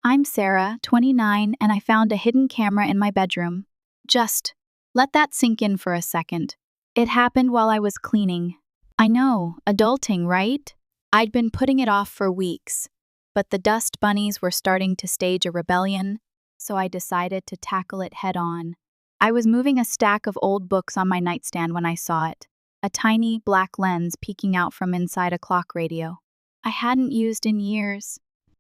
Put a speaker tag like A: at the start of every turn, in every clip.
A: I'm Sarah, 29, and I found a hidden camera in my bedroom. Just let that sink in for a second. It happened while I was cleaning. I know, adulting, right? I'd been putting it off for weeks, but the dust bunnies were starting to stage a rebellion, so I decided to tackle it head on. I was moving a stack of old books on my nightstand when I saw it, a tiny black lens peeking out from inside a clock radio I hadn't used in years.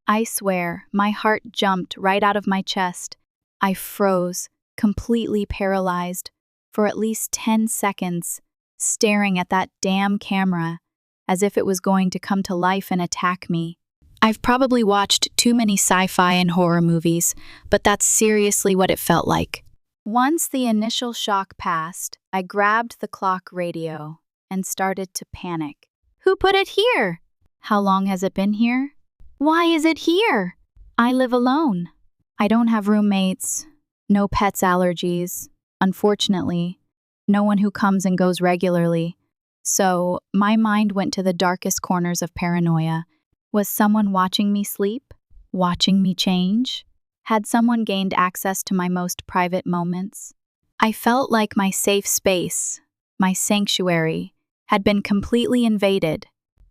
A: I swear, my heart jumped right out of my chest. I froze, completely paralyzed, for at least 10 seconds, staring at that damn camera, as if it was going to come to life and attack me. I've probably watched too many sci-fi and horror movies, but that's seriously what it felt like. Once the initial shock passed, I grabbed the clock radio and started to panic. Who put it here? How long has it been here? Why is it here? I live alone. I don't have roommates, no pets' allergies. Unfortunately, no one who comes and goes regularly. So, my mind went to the darkest corners of paranoia. Was someone watching me sleep? Watching me change? Had someone gained access to my most private moments? I felt like my safe space, my sanctuary, had been completely invaded,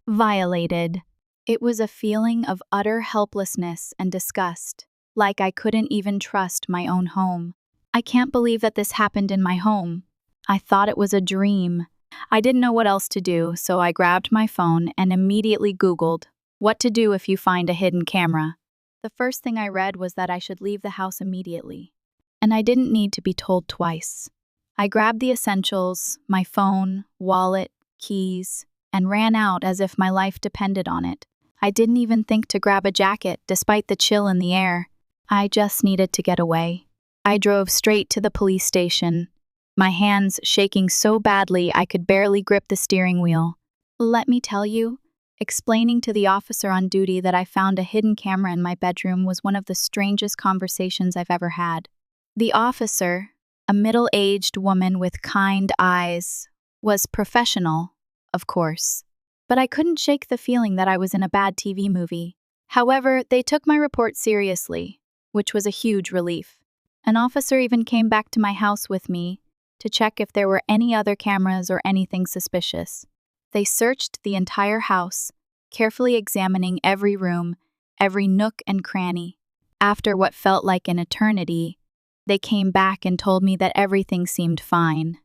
A: violated. It was a feeling of utter helplessness and disgust, like I couldn't even trust my own home. I can't believe that this happened in my home. I thought it was a dream. I didn't know what else to do, so I grabbed my phone and immediately Googled what to do if you find a hidden camera. The first thing I read was that I should leave the house immediately, and I didn't need to be told twice. I grabbed the essentials, my phone, wallet, keys, and ran out as if my life depended on it. I didn't even think to grab a jacket despite the chill in the air. I just needed to get away. I drove straight to the police station, my hands shaking so badly I could barely grip the steering wheel. Let me tell you, explaining to the officer on duty that I found a hidden camera in my bedroom was one of the strangest conversations I've ever had. The officer, a middle-aged woman with kind eyes, was professional, of course, but I couldn't shake the feeling that I was in a bad TV movie. However, they took my report seriously, which was a huge relief. An officer even came back to my house with me to check if there were any other cameras or anything suspicious. They searched the entire house, carefully examining every room, every nook and cranny. After what felt like an eternity, they came back and told me that everything seemed fine.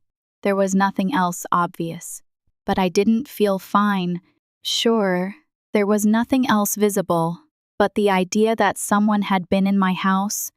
A: There was nothing else obvious. But I didn't feel fine. Sure, there was nothing else visible, but the idea that someone had been in my house,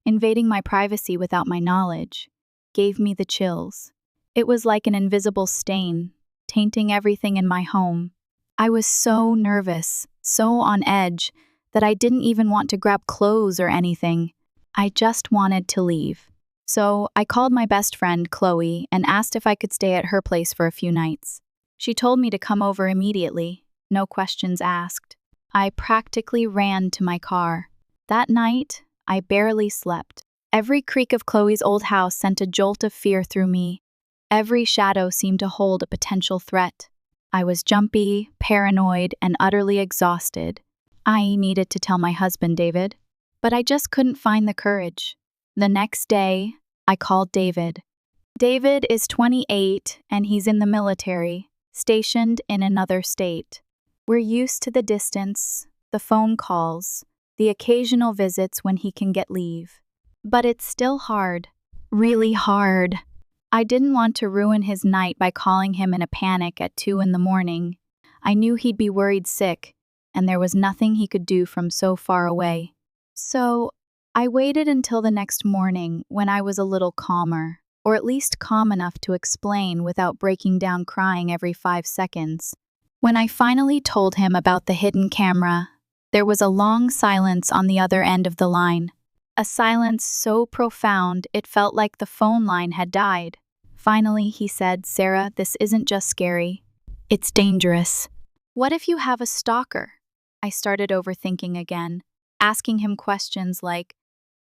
A: invading my privacy without my knowledge, gave me the chills. It was like an invisible stain, tainting everything in my home. I was so nervous, so on edge, that I didn't even want to grab clothes or anything. I just wanted to leave. So I called my best friend, Chloe, and asked if I could stay at her place for a few nights. She told me to come over immediately, no questions asked. I practically ran to my car. That night, I barely slept. Every creak of Chloe's old house sent a jolt of fear through me. Every shadow seemed to hold a potential threat. I was jumpy, paranoid, and utterly exhausted. I needed to tell my husband, David, but I just couldn't find the courage. The next day, I called David. David is 28, and he's in the military, stationed in another state. We're used to the distance, the phone calls, the occasional visits when he can get leave. But it's still hard, really hard. I didn't want to ruin his night by calling him in a panic at 2 a.m. I knew he'd be worried sick, and there was nothing he could do from so far away. So, I waited until the next morning when I was a little calmer, or at least calm enough to explain without breaking down crying every 5 seconds. When I finally told him about the hidden camera, there was a long silence on the other end of the line. A silence so profound it felt like the phone line had died. Finally, he said, "Sarah, this isn't just scary. It's dangerous." What if you have a stalker? I started overthinking again, asking him questions like,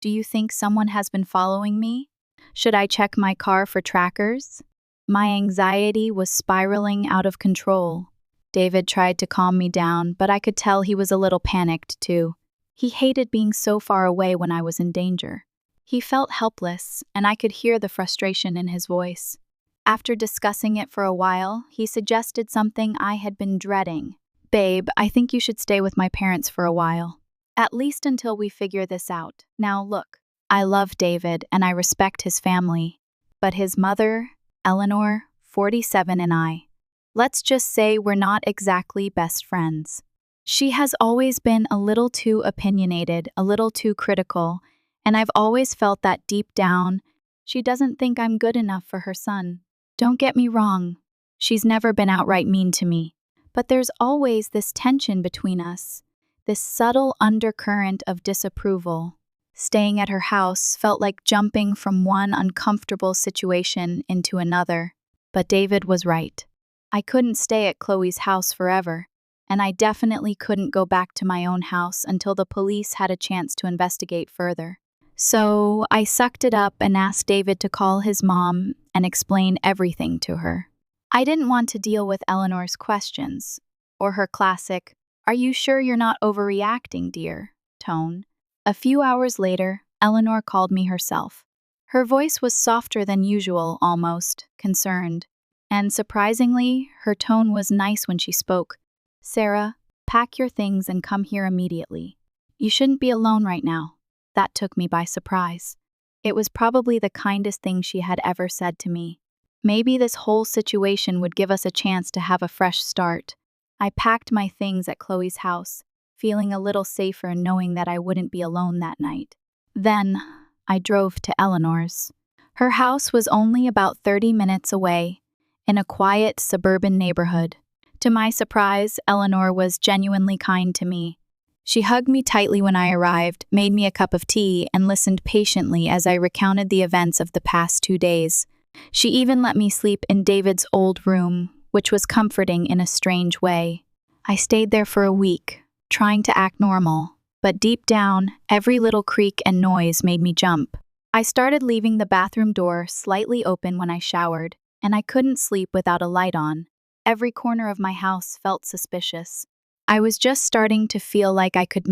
A: do you think someone has been following me? Should I check my car for trackers? My anxiety was spiraling out of control. David tried to calm me down, but I could tell he was a little panicked too. He hated being so far away when I was in danger. He felt helpless, and I could hear the frustration in his voice. After discussing it for a while, he suggested something I had been dreading. "Babe, I think you should stay with my parents for a while. At least until we figure this out. Now look, I love David and I respect his family. But his mother, Eleanor, 47, and I, let's just say we're not exactly best friends. She has always been a little too opinionated, a little too critical, and I've always felt that deep down, she doesn't think I'm good enough for her son. Don't get me wrong, she's never been outright mean to me, but there's always this tension between us, this subtle undercurrent of disapproval. Staying at her house felt like jumping from one uncomfortable situation into another. But David was right. I couldn't stay at Chloe's house forever, and I definitely couldn't go back to my own house until the police had a chance to investigate further. So I sucked it up and asked David to call his mom and explain everything to her. I didn't want to deal with Eleanor's questions, or her classic, "Are you sure you're not overreacting, dear?" tone. A few hours later, Eleanor called me herself. Her voice was softer than usual, almost concerned. And surprisingly, her tone was nice when she spoke. "Sarah, pack your things and come here immediately. You shouldn't be alone right now." That took me by surprise. It was probably the kindest thing she had ever said to me. Maybe this whole situation would give us a chance to have a fresh start. I packed my things at Chloe's house, feeling a little safer knowing that I wouldn't be alone that night. Then, I drove to Eleanor's. Her house was only about 30 minutes away, in a quiet suburban neighborhood. To my surprise, Eleanor was genuinely kind to me. She hugged me tightly when I arrived, made me a cup of tea, and listened patiently as I recounted the events of the past 2 days. She even let me sleep in David's old room, which was comforting in a strange way. I stayed there for a week, trying to act normal, but deep down, every little creak and noise made me jump. I started leaving the bathroom door slightly open when I showered, and I couldn't sleep without a light on. Every corner of my house felt suspicious. I was just starting to feel like I could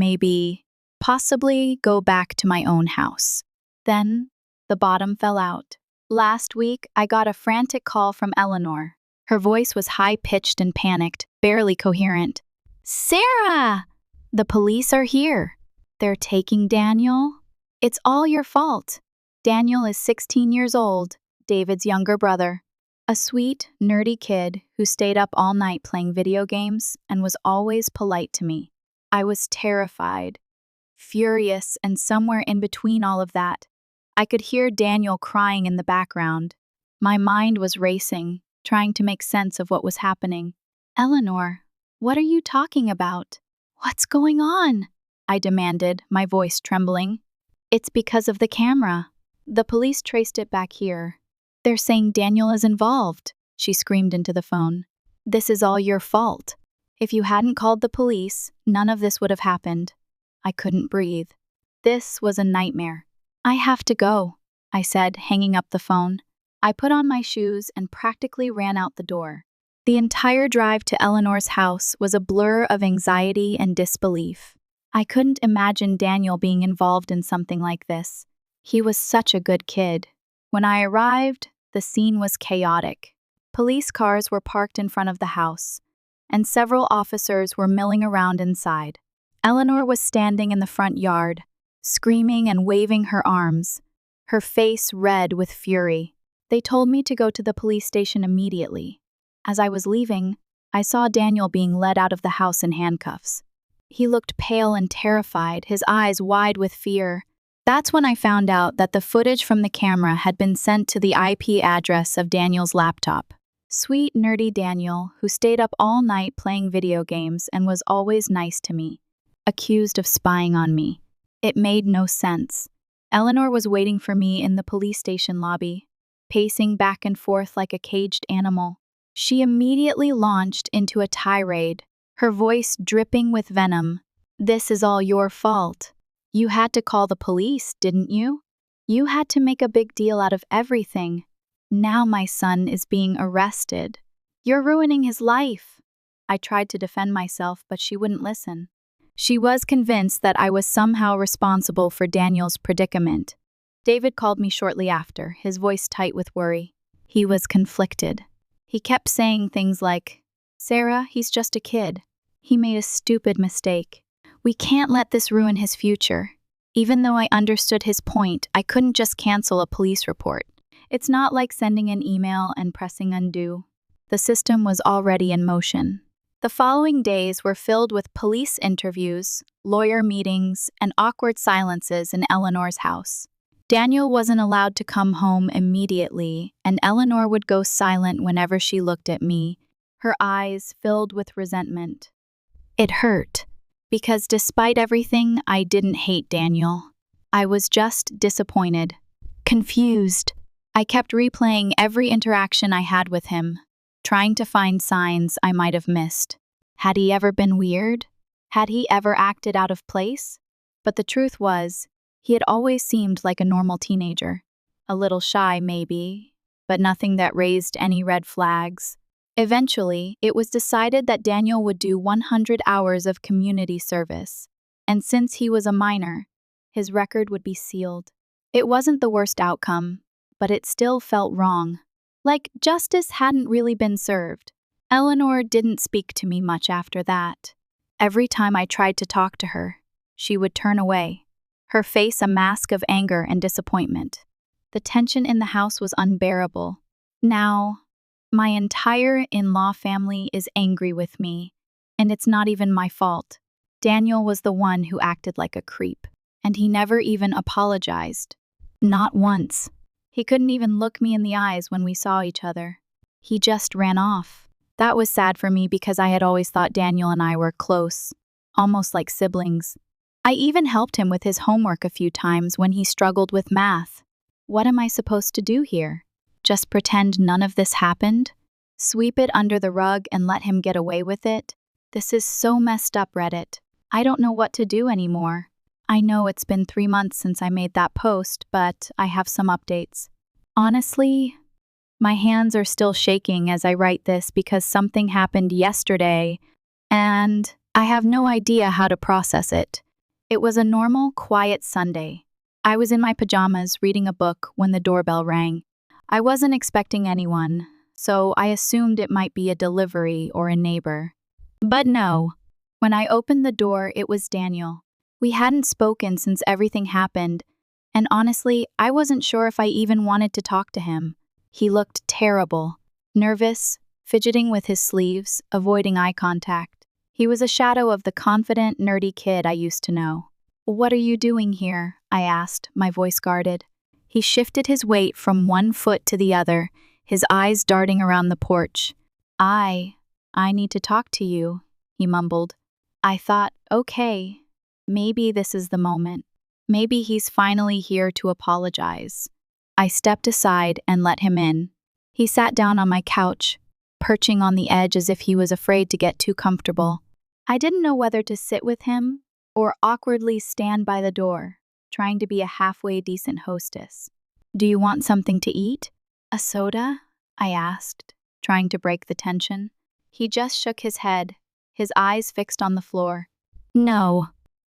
A: possibly go back to my own house. Then, the bottom fell out. Last week, I got a frantic call from Eleanor. Her voice was high-pitched and panicked, barely coherent. "Sarah! The police are here. They're taking Daniel. It's all your fault." Daniel is 16 years old, David's younger brother. A sweet, nerdy kid who stayed up all night playing video games and was always polite to me. I was terrified, furious, and somewhere in between all of that. I could hear Daniel crying in the background. My mind was racing, trying to make sense of what was happening. "Eleanor, what are you talking about? What's going on?" I demanded, my voice trembling. "It's because of the camera. The police traced it back here. They're saying Daniel is involved," she screamed into the phone. "This is all your fault. If you hadn't called the police, none of this would have happened." I couldn't breathe. This was a nightmare. "I have to go," I said, hanging up the phone. I put on my shoes and practically ran out the door. The entire drive to Eleanor's house was a blur of anxiety and disbelief. I couldn't imagine Daniel being involved in something like this. He was such a good kid. When I arrived, the scene was chaotic. Police cars were parked in front of the house, and several officers were milling around inside. Eleanor was standing in the front yard, screaming and waving her arms, her face red with fury. They told me to go to the police station immediately. As I was leaving, I saw Daniel being led out of the house in handcuffs. He looked pale and terrified, his eyes wide with fear. That's when I found out that the footage from the camera had been sent to the IP address of Daniel's laptop. Sweet, nerdy Daniel, who stayed up all night playing video games and was always nice to me, accused of spying on me. It made no sense. Eleanor was waiting for me in the police station lobby, pacing back and forth like a caged animal. She immediately launched into a tirade, her voice dripping with venom. "This is all your fault. You had to call the police, didn't you? You had to make a big deal out of everything. Now my son is being arrested. You're ruining his life." I tried to defend myself, but she wouldn't listen. She was convinced that I was somehow responsible for Daniel's predicament. David called me shortly after, his voice tight with worry. He was conflicted. He kept saying things like, "Sarah, he's just a kid. He made a stupid mistake. We can't let this ruin his future." Even though I understood his point, I couldn't just cancel a police report. It's not like sending an email and pressing undo. The system was already in motion. The following days were filled with police interviews, lawyer meetings, and awkward silences in Eleanor's house. Daniel wasn't allowed to come home immediately, and Eleanor would go silent whenever she looked at me, her eyes filled with resentment. It hurt, because despite everything, I didn't hate Daniel. I was just disappointed, confused. I kept replaying every interaction I had with him, trying to find signs I might have missed. Had he ever been weird? Had he ever acted out of place? But the truth was, he had always seemed like a normal teenager. A little shy, maybe, but nothing that raised any red flags. Eventually, it was decided that Daniel would do 100 hours of community service, and since he was a minor, his record would be sealed. It wasn't the worst outcome, but it still felt wrong. Like justice hadn't really been served. Eleanor didn't speak to me much after that. Every time I tried to talk to her, she would turn away, her face a mask of anger and disappointment. The tension in the house was unbearable. Now, my entire in-law family is angry with me, and it's not even my fault. Daniel was the one who acted like a creep, and he never even apologized. Not once. He couldn't even look me in the eyes when we saw each other. He just ran off. That was sad for me because I had always thought Daniel and I were close, almost like siblings. I even helped him with his homework a few times when he struggled with math. What am I supposed to do here? Just pretend none of this happened? Sweep it under the rug and let him get away with it? This is so messed up, Reddit. I don't know what to do anymore. I know it's been 3 months since I made that post, but I have some updates. Honestly, my hands are still shaking as I write this because something happened yesterday, and I have no idea how to process it. It was a normal, quiet Sunday. I was in my pajamas reading a book when the doorbell rang. I wasn't expecting anyone, so I assumed it might be a delivery or a neighbor. But no, when I opened the door, it was Daniel. We hadn't spoken since everything happened, and honestly, I wasn't sure if I even wanted to talk to him. He looked terrible, nervous, fidgeting with his sleeves, avoiding eye contact. He was a shadow of the confident, nerdy kid I used to know. "What are you doing here?" I asked, my voice guarded. He shifted his weight from one foot to the other, his eyes darting around the porch. I need to talk to you," he mumbled. I thought, okay, maybe this is the moment. Maybe he's finally here to apologize. I stepped aside and let him in. He sat down on my couch, perching on the edge as if he was afraid to get too comfortable. I didn't know whether to sit with him or awkwardly stand by the door, trying to be a halfway decent hostess. "Do you want something to eat? A soda?" I asked, trying to break the tension. He just shook his head, his eyes fixed on the floor. "No.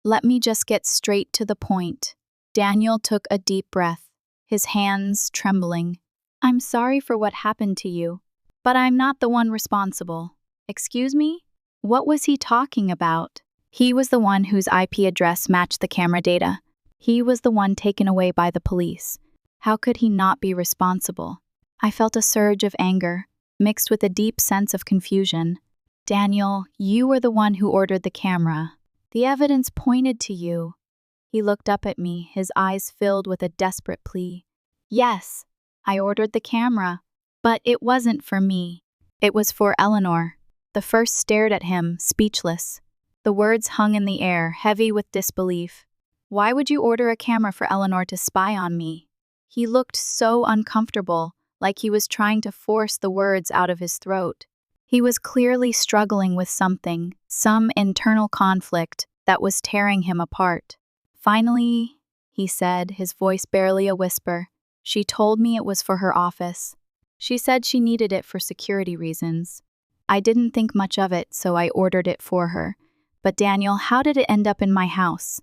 A: Let me just get straight to the point." Daniel took a deep breath, his hands trembling. "I'm sorry for what happened to you, but I'm not the one responsible." "Excuse me? What was he talking about?" He was the one whose IP address matched the camera data. He was the one taken away by the police. How could he not be responsible? I felt a surge of anger, mixed with a deep sense of confusion. "Daniel, you were the one who ordered the camera. The evidence pointed to you." He looked up at me, his eyes filled with a desperate plea. "Yes, I ordered the camera, but it wasn't for me. It was for Eleanor." The first stared at him, speechless. The words hung in the air, heavy with disbelief. "Why would you order a camera for Eleanor to spy on me?" He looked so uncomfortable, like he was trying to force the words out of his throat. He was clearly struggling with something, some internal conflict that was tearing him apart. "Finally," he said, his voice barely a whisper, "she told me it was for her office. She said she needed it for security reasons. I didn't think much of it, so I ordered it for her. But Daniel, how did it end up in my house?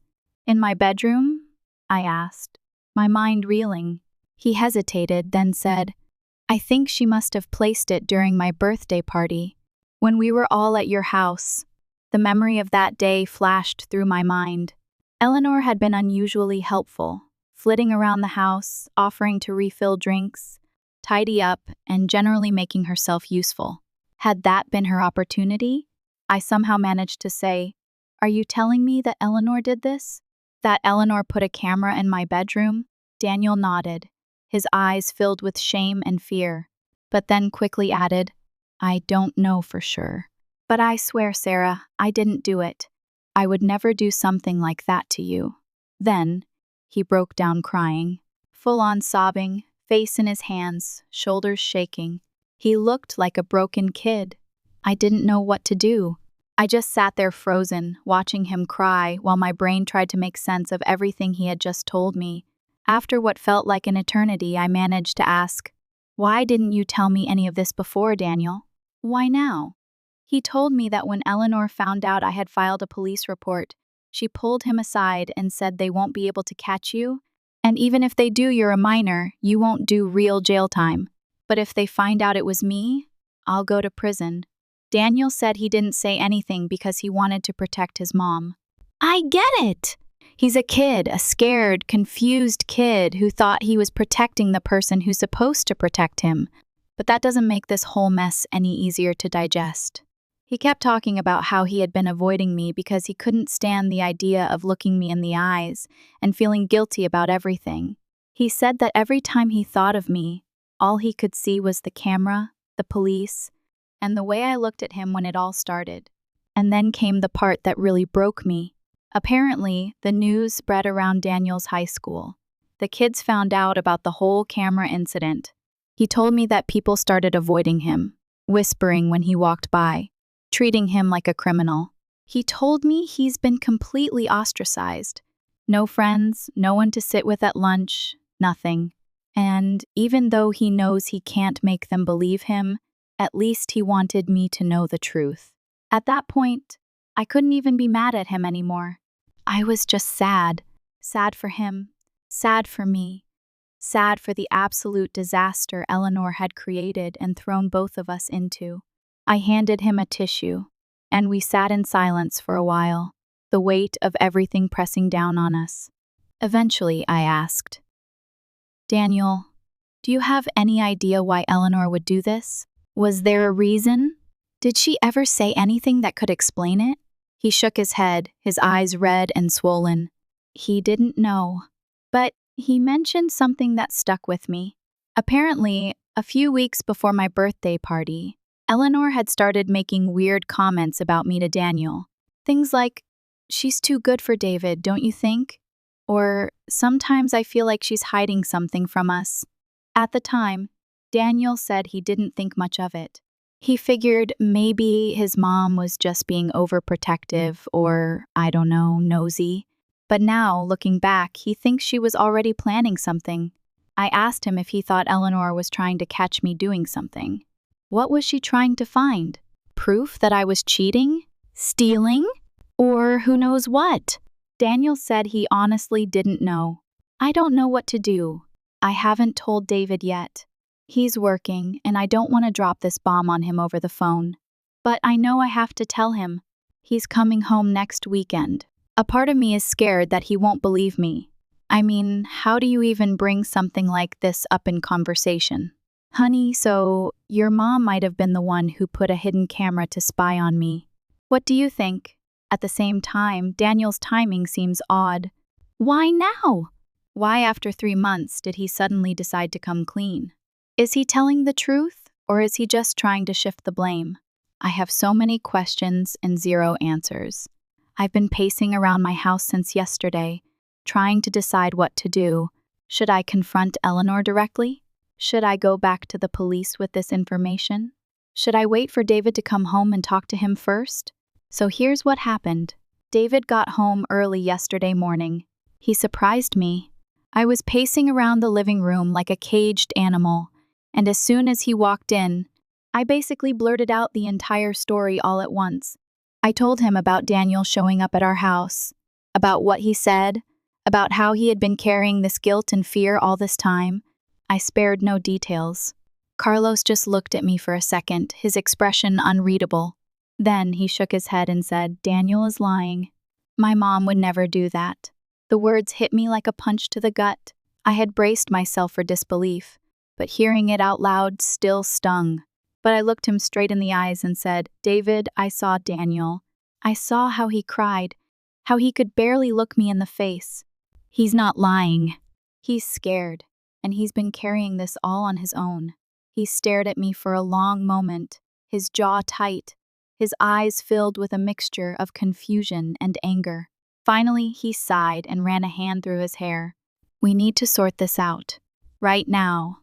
A: In my bedroom? I asked, my mind reeling. He hesitated, then said, I think she must have placed it during my birthday party, when we were all at your house. The memory of that day flashed through my mind. Eleanor had been unusually helpful, flitting around the house, offering to refill drinks, tidy up, and generally making herself useful. Had that been her opportunity? I somehow managed to say, Are you telling me that Eleanor did this? That Eleanor put a camera in my bedroom? Daniel nodded, his eyes filled with shame and fear, but then quickly added, I don't know for sure. But I swear, Sarah, I didn't do it. I would never do something like that to you. Then, he broke down crying, full-on sobbing, face in his hands, shoulders shaking. He looked like a broken kid. I didn't know what to do. I just sat there frozen, watching him cry while my brain tried to make sense of everything he had just told me. After what felt like an eternity, I managed to ask, Why didn't you tell me any of this before, Daniel? Why now? He told me that when Eleanor found out I had filed a police report, she pulled him aside and said they won't be able to catch you, and even if they do, you're a minor, you won't do real jail time. But if they find out it was me, I'll go to prison. Daniel said he didn't say anything because he wanted to protect his mom. I get it! He's a kid, a scared, confused kid who thought he was protecting the person who's supposed to protect him. But that doesn't make this whole mess any easier to digest. He kept talking about how he had been avoiding me because he couldn't stand the idea of looking me in the eyes and feeling guilty about everything. He said that every time he thought of me, all he could see was the camera, the police, and the way I looked at him when it all started. And then came the part that really broke me. Apparently, the news spread around Daniel's high school. The kids found out about the whole camera incident. He told me that people started avoiding him, whispering when he walked by, treating him like a criminal. He told me he's been completely ostracized. No friends, no one to sit with at lunch, nothing. And even though he knows he can't make them believe him, at least he wanted me to know the truth. At that point, I couldn't even be mad at him anymore. I was just sad. Sad for him, sad for me, sad for the absolute disaster Eleanor had created and thrown both of us into. I handed him a tissue, and we sat in silence for a while, the weight of everything pressing down on us. Eventually, I asked, Daniel, do you have any idea why Eleanor would do this? Was there a reason? Did she ever say anything that could explain it? He shook his head, his eyes red and swollen. He didn't know. But he mentioned something that stuck with me. Apparently, a few weeks before my birthday party, Eleanor had started making weird comments about me to Daniel. Things like, she's too good for David, don't you think? Or, sometimes I feel like she's hiding something from us. At the time, Daniel said he didn't think much of it. He figured maybe his mom was just being overprotective or, I don't know, nosy. But now, looking back, he thinks she was already planning something. I asked him if he thought Eleanor was trying to catch me doing something. What was she trying to find? Proof that I was cheating? Stealing? Or who knows what? Daniel said he honestly didn't know. I don't know what to do. I haven't told David yet. He's working, and I don't want to drop this bomb on him over the phone. But I know I have to tell him. He's coming home next weekend. A part of me is scared that he won't believe me. I mean, how do you even bring something like this up in conversation? Honey, so your mom might have been the one who put a hidden camera to spy on me. What do you think? At the same time, Daniel's timing seems odd. Why now? Why after 3 months did he suddenly decide to come clean? Is he telling the truth, or is he just trying to shift the blame? I have so many questions and 0 answers. I've been pacing around my house since yesterday, trying to decide what to do. Should I confront Eleanor directly? Should I go back to the police with this information? Should I wait for David to come home and talk to him first? So here's what happened. David got home early yesterday morning. He surprised me. I was pacing around the living room like a caged animal, and as soon as he walked in, I basically blurted out the entire story all at once. I told him about Daniel showing up at our house, about what he said, about how he had been carrying this guilt and fear all this time. I spared no details. Carlos just looked at me for a second, his expression unreadable. Then he shook his head and said, "Daniel is lying. My mom would never do that." The words hit me like a punch to the gut. I had braced myself for disbelief, but hearing it out loud still stung. But I looked him straight in the eyes and said, "David, I saw Daniel. I saw how he cried, how he could barely look me in the face. He's not lying. He's scared, and he's been carrying this all on his own." He stared at me for a long moment, his jaw tight, his eyes filled with a mixture of confusion and anger. Finally, he sighed and ran a hand through his hair. "We need to sort this out. Right now."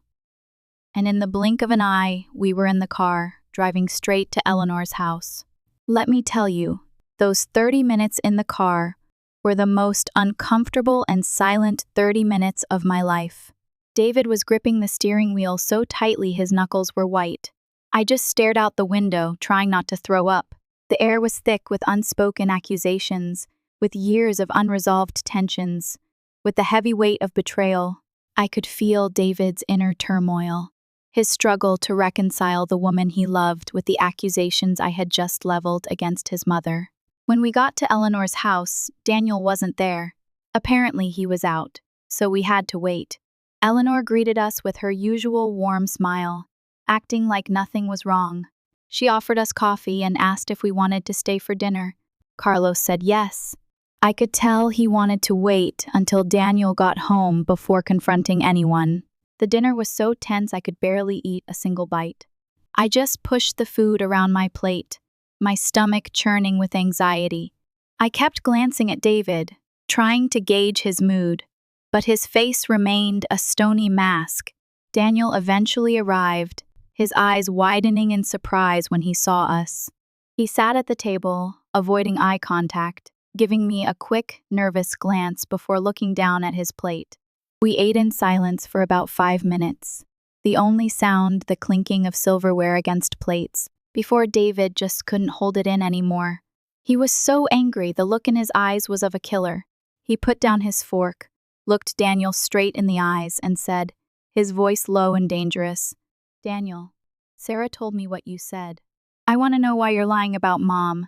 A: And in the blink of an eye, we were in the car, driving straight to Eleanor's house. Let me tell you, those 30 minutes in the car were the most uncomfortable and silent 30 minutes of my life. David was gripping the steering wheel so tightly his knuckles were white. I just stared out the window, trying not to throw up. The air was thick with unspoken accusations, with years of unresolved tensions, with the heavy weight of betrayal. I could feel David's inner turmoil, his struggle to reconcile the woman he loved with the accusations I had just leveled against his mother. When we got to Eleanor's house, Daniel wasn't there. Apparently he was out, so we had to wait. Eleanor greeted us with her usual warm smile, acting like nothing was wrong. She offered us coffee and asked if we wanted to stay for dinner. Carlos said yes. I could tell he wanted to wait until Daniel got home before confronting anyone. The dinner was so tense I could barely eat a single bite. I just pushed the food around my plate, my stomach churning with anxiety. I kept glancing at David, trying to gauge his mood, but his face remained a stony mask. Daniel eventually arrived, his eyes widening in surprise when he saw us. He sat at the table, avoiding eye contact, giving me a quick, nervous glance before looking down at his plate. We ate in silence for about 5 minutes, the only sound the clinking of silverware against plates, before David just couldn't hold it in anymore. He was so angry, the look in his eyes was of a killer. He put down his fork, looked Daniel straight in the eyes, and said, his voice low and dangerous, "Daniel, Sarah told me what you said. I want to know why you're lying about Mom."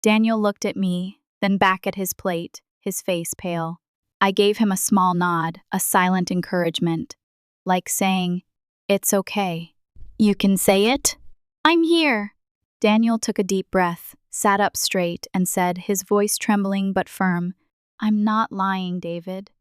A: Daniel looked at me, then back at his plate, his face pale. I gave him a small nod, a silent encouragement, like saying, "It's okay. You can say it? I'm here." Daniel took a deep breath, sat up straight, and said, his voice trembling but firm, "I'm not lying, David.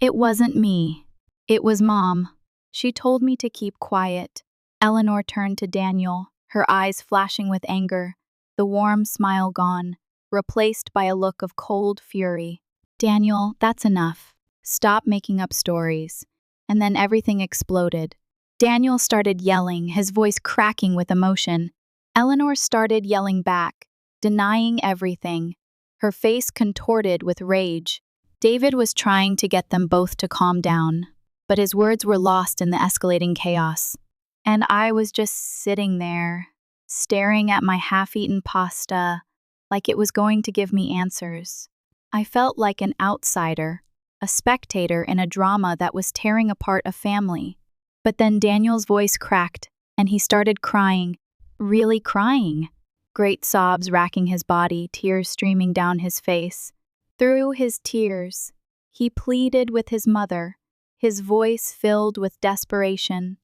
A: It wasn't me. It was Mom. She told me to keep quiet." Eleanor turned to Daniel, her eyes flashing with anger, the warm smile gone, replaced by a look of cold fury. "Daniel, that's enough. Stop making up stories." And then everything exploded. Daniel started yelling, his voice cracking with emotion. Eleanor started yelling back, denying everything, her face contorted with rage. David was trying to get them both to calm down, but his words were lost in the escalating chaos. And I was just sitting there, staring at my half-eaten pasta, like it was going to give me answers. I felt like an outsider, a spectator in a drama that was tearing apart a family. But then Daniel's voice cracked, and he started crying, really crying. Great sobs racking his body, tears streaming down his face. Through his tears, he pleaded with his mother, his voice filled with desperation.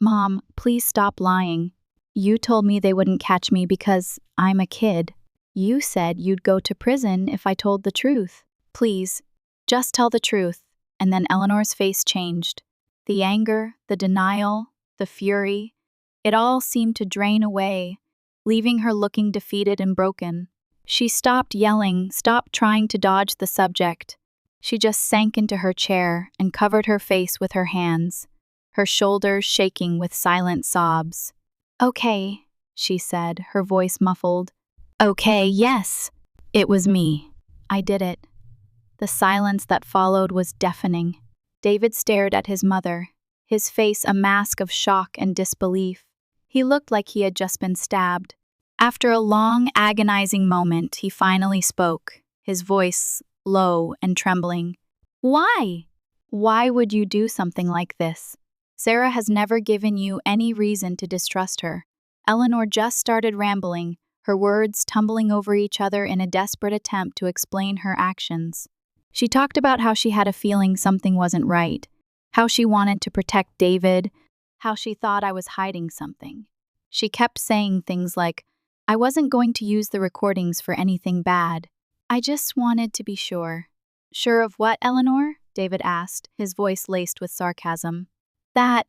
A: "Mom, please stop lying. You told me they wouldn't catch me because I'm a kid. You said you'd go to prison if I told the truth. Please, just tell the truth." And then Eleanor's face changed. The anger, the denial, the fury, it all seemed to drain away, leaving her looking defeated and broken. She stopped yelling, stopped trying to dodge the subject. She just sank into her chair and covered her face with her hands, her shoulders shaking with silent sobs. "Okay," she said, her voice muffled. "Okay, yes, it was me. I did it." The silence that followed was deafening. David stared at his mother, his face a mask of shock and disbelief. He looked like he had just been stabbed. After a long, agonizing moment, he finally spoke, his voice low and trembling. Why? Why would you do something like this? Sarah has never given you any reason to distrust her. Eleanor just started rambling, her words tumbling over each other in a desperate attempt to explain her actions. She talked about how she had a feeling something wasn't right, how she wanted to protect David, how she thought I was hiding something. She kept saying things like, I wasn't going to use the recordings for anything bad. I just wanted to be sure. Sure of what, Eleanor? David asked, his voice laced with sarcasm. That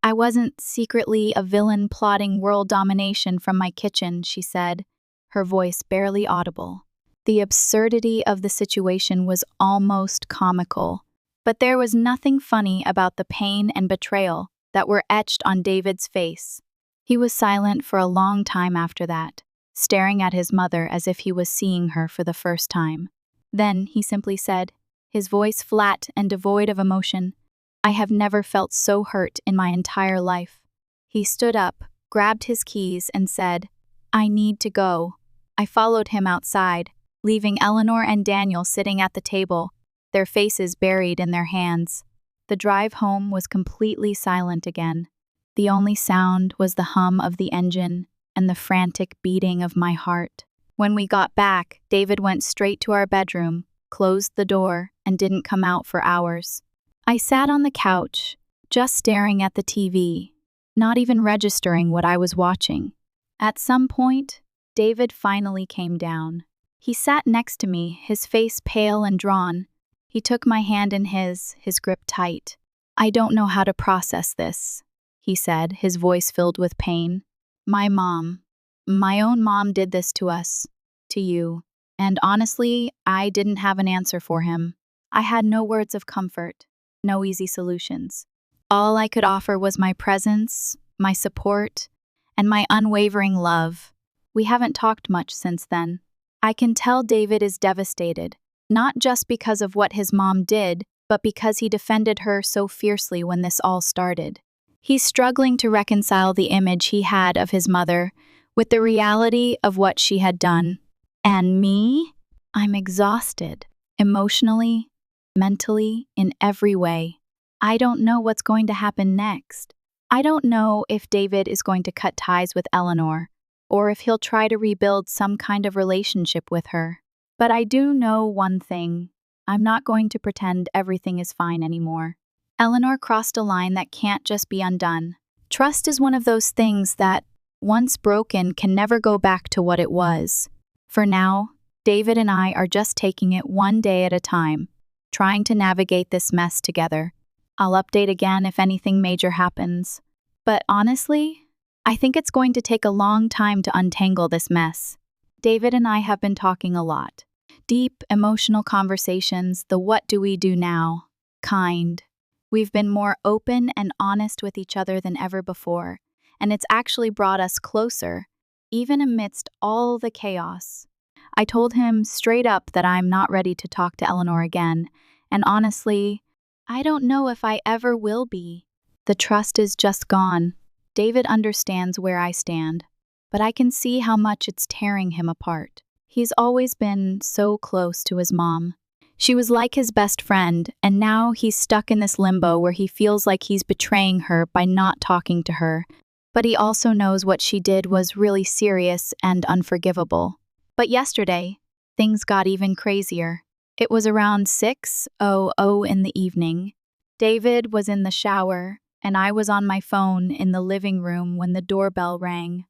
A: I wasn't secretly a villain plotting world domination from my kitchen, she said, her voice barely audible. The absurdity of the situation was almost comical, but there was nothing funny about the pain and betrayal that were etched on David's face. He was silent for a long time after that, staring at his mother as if he was seeing her for the first time. Then he simply said, his voice flat and devoid of emotion, I have never felt so hurt in my entire life. He stood up, grabbed his keys, and said, I need to go. I followed him outside, leaving Eleanor and Daniel sitting at the table, their faces buried in their hands. The drive home was completely silent again. The only sound was the hum of the engine and the frantic beating of my heart. When we got back, David went straight to our bedroom, closed the door, and didn't come out for hours. I sat on the couch, just staring at the TV, not even registering what I was watching. At some point, David finally came down. He sat next to me, his face pale and drawn. He took my hand in his grip tight. I don't know how to process this, he said, his voice filled with pain. My own mom did this to us, to you. And honestly, I didn't have an answer for him. I had no words of comfort, no easy solutions. All I could offer was my presence, my support, and my unwavering love. We haven't talked much since then. I can tell David is devastated, not just because of what his mom did, but because he defended her so fiercely when this all started. He's struggling to reconcile the image he had of his mother with the reality of what she had done. And me? I'm exhausted, emotionally, mentally, in every way. I don't know what's going to happen next. I don't know if David is going to cut ties with Eleanor, or if he'll try to rebuild some kind of relationship with her. But I do know one thing. I'm not going to pretend everything is fine anymore. Eleanor crossed a line that can't just be undone. Trust is one of those things that, once broken, can never go back to what it was. For now, David and I are just taking it one day at a time, trying to navigate this mess together. I'll update again if anything major happens. But honestly, I think it's going to take a long time to untangle this mess. David and I have been talking a lot. Deep, emotional conversations, the what do we do now kind. We've been more open and honest with each other than ever before, and it's actually brought us closer, even amidst all the chaos. I told him straight up that I'm not ready to talk to Eleanor again, and honestly, I don't know if I ever will be. The trust is just gone. David understands where I stand, but I can see how much it's tearing him apart. He's always been so close to his mom. She was like his best friend, and now he's stuck in this limbo where he feels like he's betraying her by not talking to her. But he also knows what she did was really serious and unforgivable. But yesterday, things got even crazier. It was around 6:00 in the evening. David was in the shower, and I was on my phone in the living room when the doorbell rang.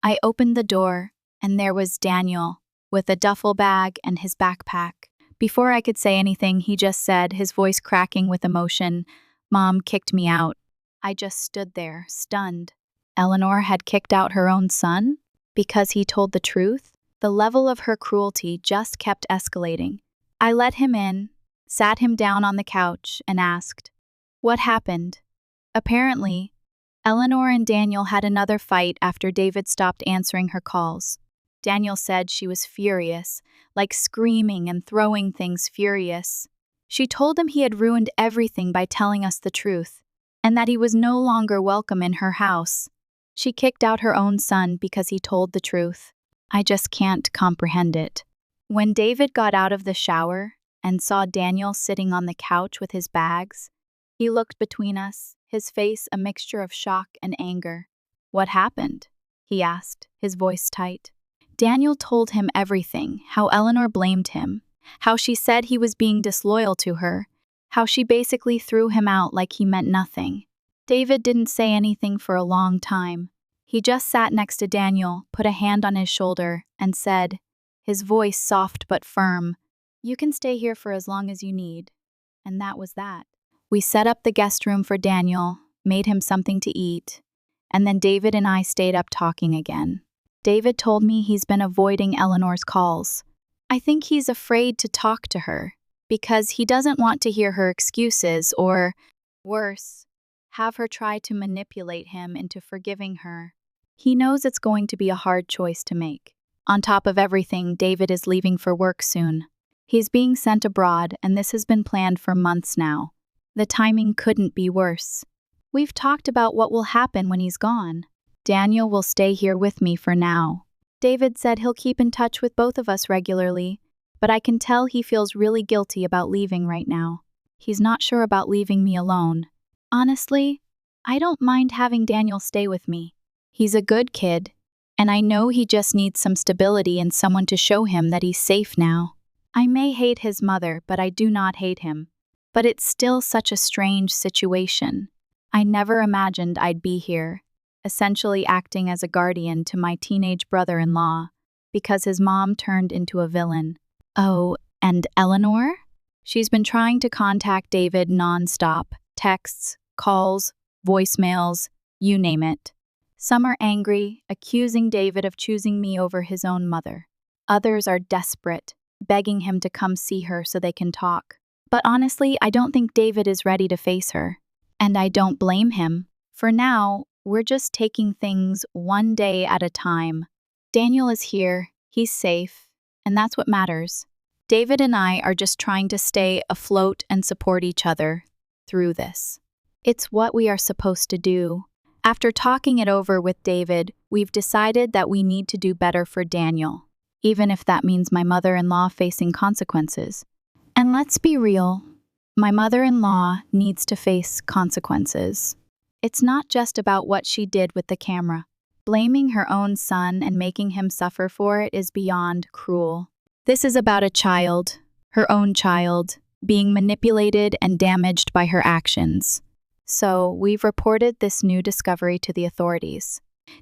A: I opened the door, and there was Daniel, with a duffel bag and his backpack. Before I could say anything, he just said, his voice cracking with emotion, "Mom kicked me out." I just stood there, stunned. Eleanor had kicked out her own son? Because he told the truth? The level of her cruelty just kept escalating. I let him in, sat him down on the couch, and asked, "What happened?" Apparently, Eleanor and Daniel had another fight after David stopped answering her calls. Daniel said she was furious, like screaming and throwing things furious. She told him he had ruined everything by telling us the truth, and that he was no longer welcome in her house. She kicked out her own son because he told the truth. I just can't comprehend it. When David got out of the shower and saw Daniel sitting on the couch with his bags, he looked between us, his face a mixture of shock and anger. "What happened?" he asked, his voice tight. Daniel told him everything, how Eleanor blamed him, how she said he was being disloyal to her, how she basically threw him out like he meant nothing. David didn't say anything for a long time. He just sat next to Daniel, put a hand on his shoulder, and said, his voice soft but firm, "You can stay here for as long as you need." And that was that. We set up the guest room for Daniel, made him something to eat, and then David and I stayed up talking again. David told me he's been avoiding Eleanor's calls. I think he's afraid to talk to her, because he doesn't want to hear her excuses or, worse, have her try to manipulate him into forgiving her. He knows it's going to be a hard choice to make. On top of everything, David is leaving for work soon. He's being sent abroad, and this has been planned for months now. The timing couldn't be worse. We've talked about what will happen when he's gone. Daniel will stay here with me for now. David said he'll keep in touch with both of us regularly, but I can tell he feels really guilty about leaving right now. He's not sure about leaving me alone. Honestly, I don't mind having Daniel stay with me. He's a good kid, and I know he just needs some stability and someone to show him that he's safe now. I may hate his mother, but I do not hate him. But it's still such a strange situation. I never imagined I'd be here, essentially acting as a guardian to my teenage brother-in-law, because his mom turned into a villain. Oh, and Eleanor? She's been trying to contact David non-stop. Texts, calls, voicemails, you name it. Some are angry, accusing David of choosing me over his own mother. Others are desperate, begging him to come see her so they can talk. But honestly, I don't think David is ready to face her. And I don't blame him. For now, we're just taking things one day at a time. Daniel is here, he's safe, and that's what matters. David and I are just trying to stay afloat and support each other through this. It's what we are supposed to do. After talking it over with David, we've decided that we need to do better for Daniel, even if that means my mother-in-law facing consequences. And let's be real, my mother-in-law needs to face consequences. It's not just about what she did with the camera. Blaming her own son and making him suffer for it is beyond cruel. This is about a child, her own child, being manipulated and damaged by her actions. So, we've reported this new discovery to the authorities.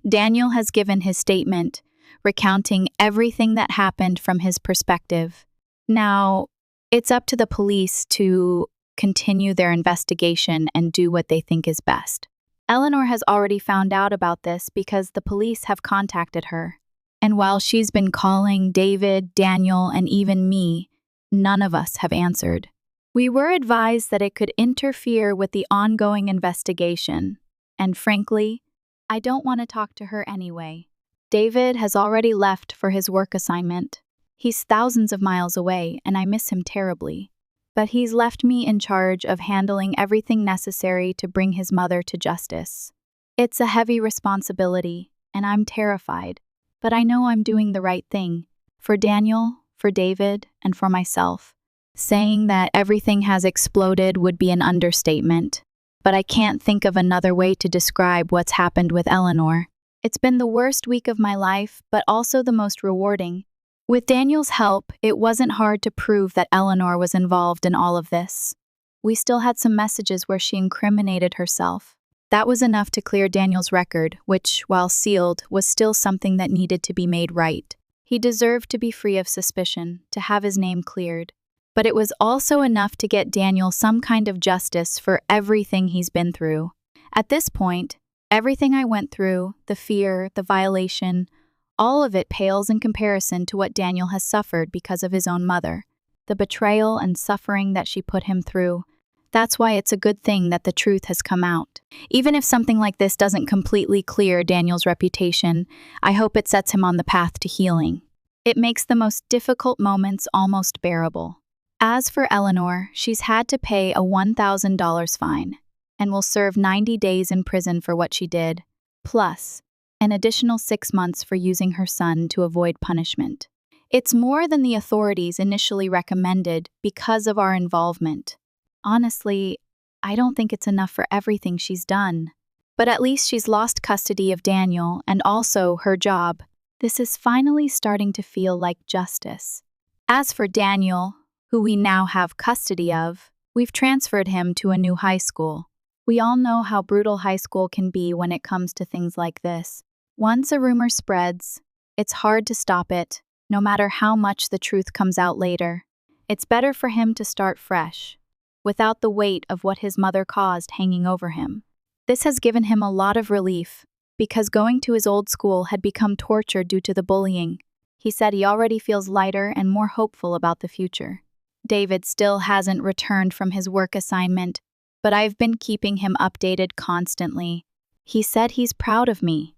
A: Daniel has given his statement, recounting everything that happened from his perspective. Now, it's up to the police to continue their investigation and do what they think is best. Eleanor has already found out about this because the police have contacted her. And while she's been calling David, Daniel, and even me, none of us have answered. We were advised that it could interfere with the ongoing investigation, and frankly, I don't want to talk to her anyway. David has already left for his work assignment. He's thousands of miles away, and I miss him terribly. But he's left me in charge of handling everything necessary to bring his mother to justice. It's a heavy responsibility, and I'm terrified, but I know I'm doing the right thing. For Daniel, for David, and for myself. Saying that everything has exploded would be an understatement, but I can't think of another way to describe what's happened with Eleanor. It's been the worst week of my life, but also the most rewarding. With Daniel's help, it wasn't hard to prove that Eleanor was involved in all of this. We still had some messages where she incriminated herself. That was enough to clear Daniel's record, which, while sealed, was still something that needed to be made right. He deserved to be free of suspicion, to have his name cleared. But it was also enough to get Daniel some kind of justice for everything he's been through. At this point, everything I went through, the fear, the violation, all of it pales in comparison to what Daniel has suffered because of his own mother. The betrayal and suffering that she put him through. That's why it's a good thing that the truth has come out. Even if something like this doesn't completely clear Daniel's reputation, I hope it sets him on the path to healing. It makes the most difficult moments almost bearable. As for Eleanor, she's had to pay a $1,000 fine and will serve 90 days in prison for what she did. plus an additional 6 months for using her son to avoid punishment. It's more than the authorities initially recommended because of our involvement. Honestly, I don't think it's enough for everything she's done. But at least she's lost custody of Daniel and also her job. This is finally starting to feel like justice. As for Daniel, who we now have custody of, we've transferred him to a new high school. We all know how brutal high school can be when it comes to things like this. Once a rumor spreads, it's hard to stop it, no matter how much the truth comes out later. It's better for him to start fresh, without the weight of what his mother caused hanging over him. This has given him a lot of relief, because going to his old school had become torture due to the bullying. He said he already feels lighter and more hopeful about the future. David still hasn't returned from his work assignment, but I've been keeping him updated constantly. He said he's proud of me,